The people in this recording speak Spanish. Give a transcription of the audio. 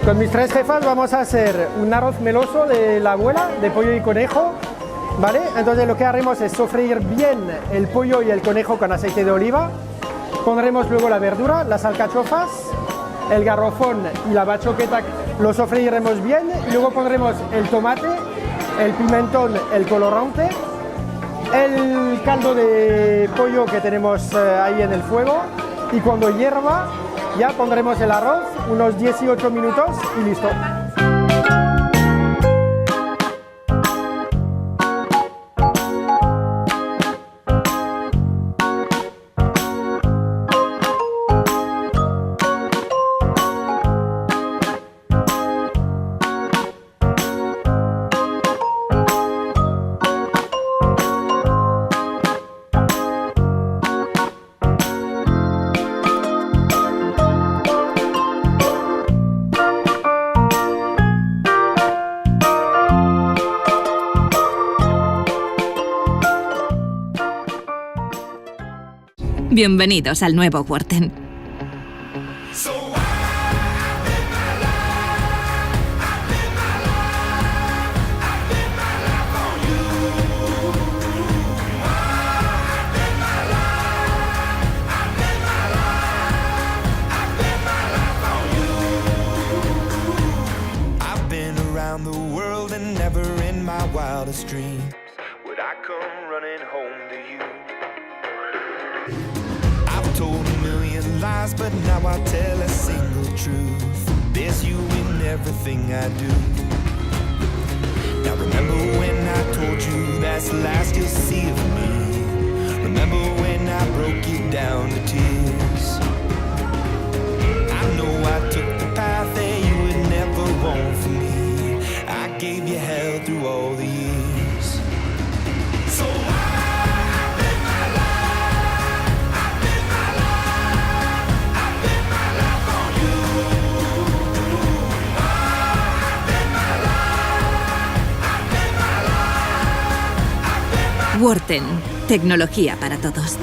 Con mis tres jefas vamos a hacer un arroz meloso de la abuela, de pollo y conejo, ¿vale? Entonces lo que haremos es sofreír bien el pollo y el conejo con aceite de oliva. Pondremos luego la verdura, las alcachofas, el garrofón y la bachoqueta, lo sofreiremos bien y luego pondremos el tomate, el pimentón, el colorante, el caldo de pollo que tenemos ahí en el fuego y cuando hierva ya pondremos el arroz, unos 18 minutos y listo. Bienvenidos al nuevo Worten. I've been around the world and never in my wildest dreams would I come running home to you. I've told a million lies, but now I tell a single truth. There's you in everything I do. Now remember when I told you that's the last you'll see of me. Remember when I broke you down to tears. I know I took the path that you would never want for me. I gave you hell through all the years. So Worten, tecnología para todos.